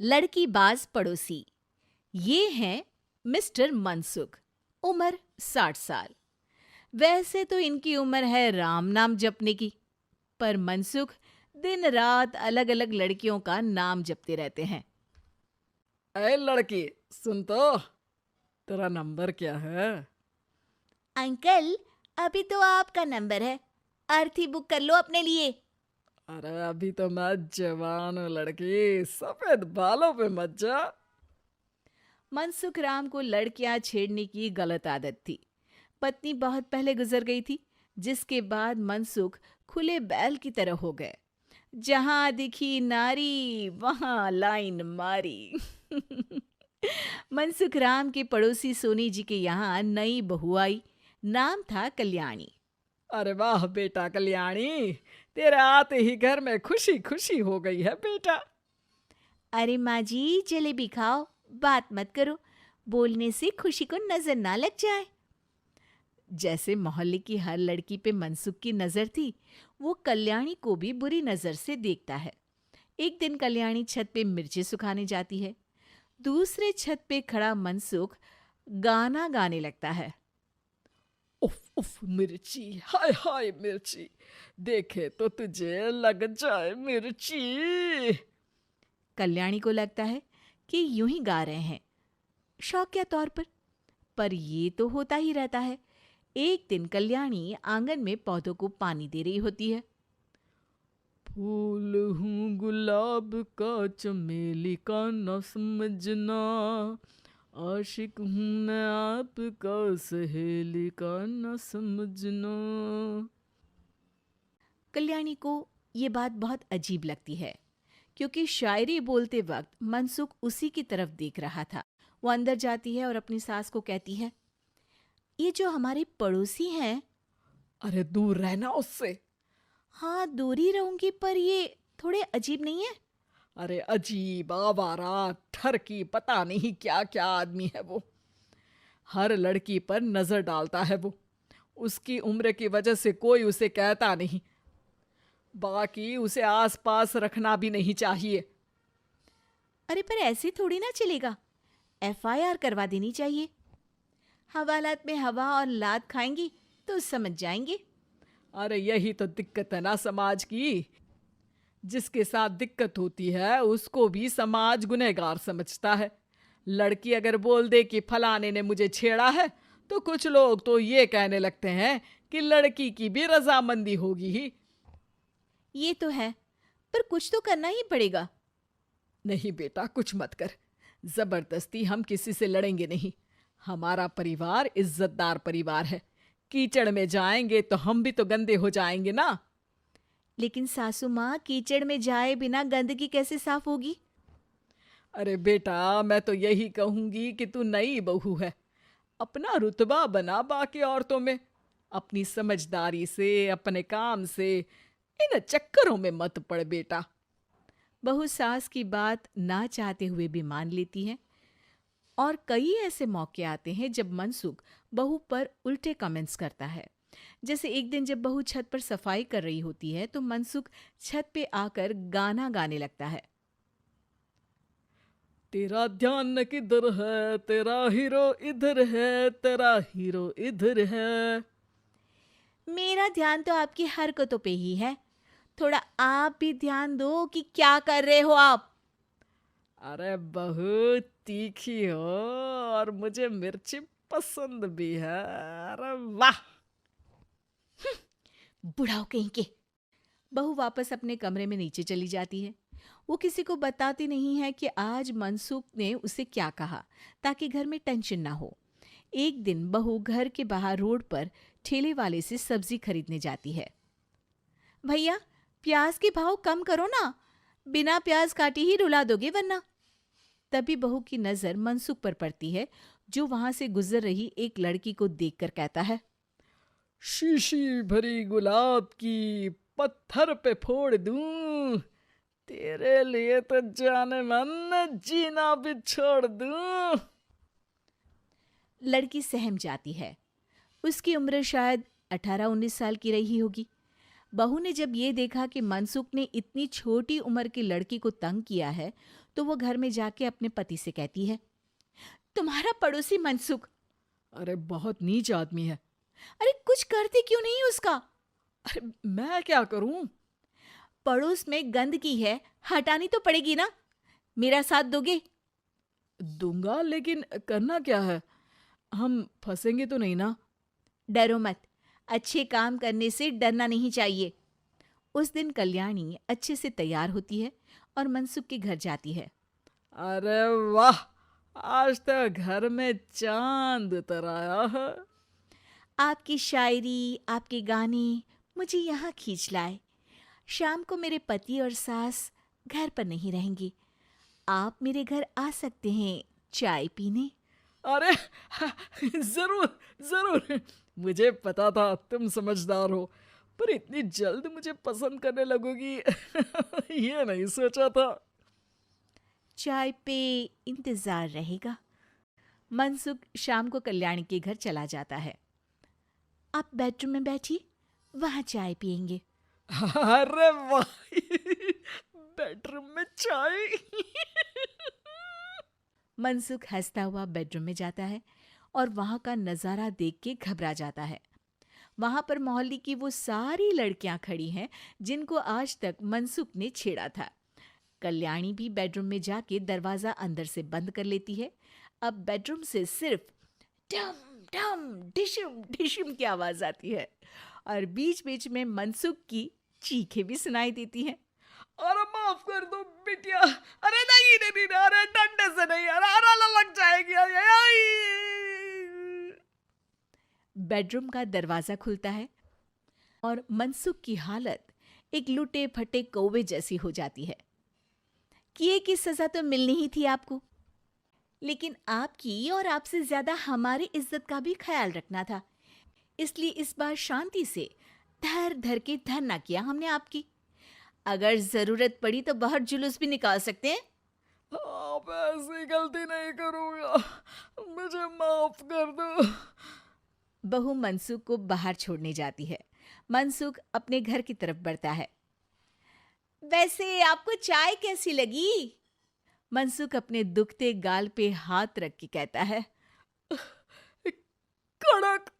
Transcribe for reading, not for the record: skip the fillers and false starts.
लड़कीबाज पड़ोसी। ये हैं मिस्टर मनसुख, उम्र 60 साल। वैसे तो इनकी उम्र है राम नाम जपने की, पर मनसुख दिन रात अलग अलग लड़कियों का नाम जपते रहते हैं। अरे लड़की, सुन तो, तेरा नंबर क्या है? अंकल, अभी तो आपका नंबर है, अर्थी बुक कर लो अपने लिए। अरे अभी तो मैं जवान हूँ लड़की, सफेद बालों पे मत जा। मनसुख राम को लड़कियां छेड़ने की गलत आदत थी। पत्नी बहुत पहले गुजर गई थी, जिसके बाद मनसुख खुले बैल की तरह हो गए। जहां दिखी नारी वहां लाइन मारी। मनसुख राम के पड़ोसी सोनी जी के यहाँ नई बहू आई। नाम था कल्याणी। अरे वाह बेटा कल्याणी, तेरे आते ही घर में खुशी खुशी हो गई है बेटा। अरे माँ जी, जलेबी खाओ, बात मत करो, बोलने से खुशी को नजर ना लग जाए। जैसे मोहल्ले की हर लड़की पे मनसुख की नजर थी, वो कल्याणी को भी बुरी नजर से देखता है। एक दिन कल्याणी छत पे मिर्ची सुखाने जाती है। दूसरे छत पे खड़ा मनसुख गाना गाने लगता है। उफ उफ मिर्ची, हाय हाय मिर्ची, देखे तो तुझे लग जाए मिर्ची। कल्याणी को लगता है कि यूं ही गा रहे हैं, शौकिया तौर पर ये तो होता ही रहता है। एक दिन कल्याणी आंगन में पौधों को पानी दे रही होती है। फूल हूँ गुलाब का, चमेली का न समझना, आशिक हूँ मैं आपका, सहेली का न समझना। कल्याणी को ये बात बहुत अजीब लगती है, क्योंकि शायरी बोलते वक्त मनसुख उसी की तरफ देख रहा था। वो अंदर जाती है और अपनी सास को कहती है, ये जो हमारे पड़ोसी हैं। अरे दूर रहना उससे। हाँ, दूर ही रहूंगी, पर ये थोड़े अजीब नहीं है? अरे अजीब, आवारा, ठरकी, पता नहीं क्या क्या आदमी है वो। हर लड़की पर नजर डालता है वो। उसकी उम्र की वजह से कोई उसे कहता नहीं। बाकी उसे आसपास रखना भी नहीं चाहिए। अरे पर ऐसे थोड़ी ना चलेगा, एफआईआर करवा देनी चाहिए। हवालात में हवा और लात खाएंगी तो समझ जाएंगे। अरे यही तो दिक्कत है ना समाज की। जिसके साथ दिक्कत होती है उसको भी समाज गुनहगार समझता है। लड़की अगर बोल दे कि फलाने ने मुझे छेड़ा है, तो कुछ लोग तो ये कहने लगते हैं कि लड़की की भी रजामंदी होगी ही। ये तो है, पर कुछ तो करना ही पड़ेगा। नहीं बेटा, कुछ मत कर। जबरदस्ती हम किसी से लड़ेंगे नहीं। हमारा परिवार इज्जतदार परिवार है। कीचड़ में जाएंगे तो हम भी तो गंदे हो जाएंगे ना। लेकिन सासू माँ, कीचड़ में जाए बिना गंदगी कैसे साफ होगी? अरे बेटा, मैं तो यही कहूंगी कि तू नई बहू है। अपना रुतबा बना बाकी औरतों में। अपनी समझदारी से, अपने काम से इन चक्करों में मत पड़ बेटा। बहू सास की बात ना चाहते हुए भी मान लेती है। और कई ऐसे मौके आते हैं जब मनसुख बहू पर उल्टे कमेंट्स करता है। जैसे एक दिन जब बहू छत पर सफाई कर रही होती है, तो मनसुख छत पे आकर गाना गाने लगता है। तेरा ध्यान किधर है, तेरा हीरो इधर है, तेरा हीरो इधर है। मेरा ध्यान तो आपकी हरकतों पे ही है, थोड़ा आप भी ध्यान दो कि क्या कर रहे हो आप। अरे बहुत तीखी हो और मुझे मिर्ची पसंद भी है। अरे वाह। बुढ़ाओ कहीं के। बहू वापस अपने कमरे में नीचे चली जाती है। वो किसी को बताती नहीं है कि आज मनसुख ने उसे क्या कहा, ताकि घर में टेंशन ना हो। एक दिन बहू घर के बाहर रोड पर ठेले वाले से सब्जी खरीदने जाती है। भैया, प्याज के भाव कम करो ना, बिना प्याज काटे ही रुला दोगे वरना। तभी बहू की नजर मनसुख पर पड़ती है, जो वहां से गुजर रही एक लड़की को देखकर कहता है, शीशी भरी गुलाब की, पत्थर पे फोड़ दूं, तेरे लिए तो जाने मन जीना भी छोड़ दूं। लड़की सहम जाती है। उसकी उम्र शायद 18-19 साल की रही होगी। बहू ने जब ये देखा कि मनसुख ने इतनी छोटी उम्र की लड़की को तंग किया है, तो वो घर में जाके अपने पति से कहती है, तुम्हारा पड़ोसी मनसुख, अरे बहुत नीच आदमी है। अरे कुछ करते क्यों नहीं उसका? अरे मैं क्या करूं? पड़ोस में गंदगी है, हटानी तो पड़ेगी ना। मेरा साथ दोगे? दूंगा, लेकिन करना क्या है? हम फंसेंगे तो नहीं ना? डरो मत, अच्छे काम करने से डरना नहीं चाहिए। उस दिन कल्याणी अच्छे से तैयार होती है और मनसुख के घर जाती है। अरे वाह, आज तो घर में चांद उतर आया है। आपकी शायरी, आपके गाने मुझे यहाँ खींच लाए। शाम को मेरे पति और सास घर पर नहीं रहेंगे। आप मेरे घर आ सकते हैं चाय पीने। अरे जरूर जरूर, मुझे पता था तुम समझदार हो, पर इतनी जल्द मुझे पसंद करने लगोगी ये नहीं सोचा था। चाय पे इंतजार रहेगा। मनसुख शाम को कल्याणी के घर चला जाता है। आप बेडरूम में बैठिए, वहां चाय पियेंगे। अरे वाह बेडरूम में चाय मनसुख हंसता हुआ बेडरूम में जाता है और वहां का नजारा देख के घबरा जाता है। वहां पर मोहल्ले की वो सारी लड़कियां खड़ी हैं जिनको आज तक मनसुख ने छेड़ा था। कल्याणी भी बेडरूम में जाके दरवाजा अंदर से बंद कर लेती है। अब बेडरूम से सिर्फ डम डम डिशुम डिशुम की आवाज आती है और बीच बीच में मनसुख की चीखें भी सुनाई देती हैं। अरे माफ कर दो बिटिया, अरे नहीं नहीं नहीं, अरे डंडे से नहीं, अरे अरे लग जाएगी, अरे आई। बेडरूम का दरवाजा खुलता है और मनसुख की हालत एक लुटे फटे कौवे जैसी हो जाती है। किए की सजा तो मिलनी ही थी आपको, लेकिन आपकी और आपसे ज्यादा हमारी इज्जत का भी ख्याल रखना था। इसलिए इस बार शांति से धर धर के धरना किया हमने आपकी। अगर जरूरत पड़ी तो बाहर जुलूस भी निकाल सकते हैं। आप ऐसी गलती नहीं करूंगा, मुझे माफ कर दो। बहू मनसुख को बाहर छोड़ने जाती है। मनसुख अपने घर की तरफ बढ़ता है। वैसे आपको चाय कैसी लगी? मनसुख अपने दुखते गाल पे हाथ रख के कहता है, कड़क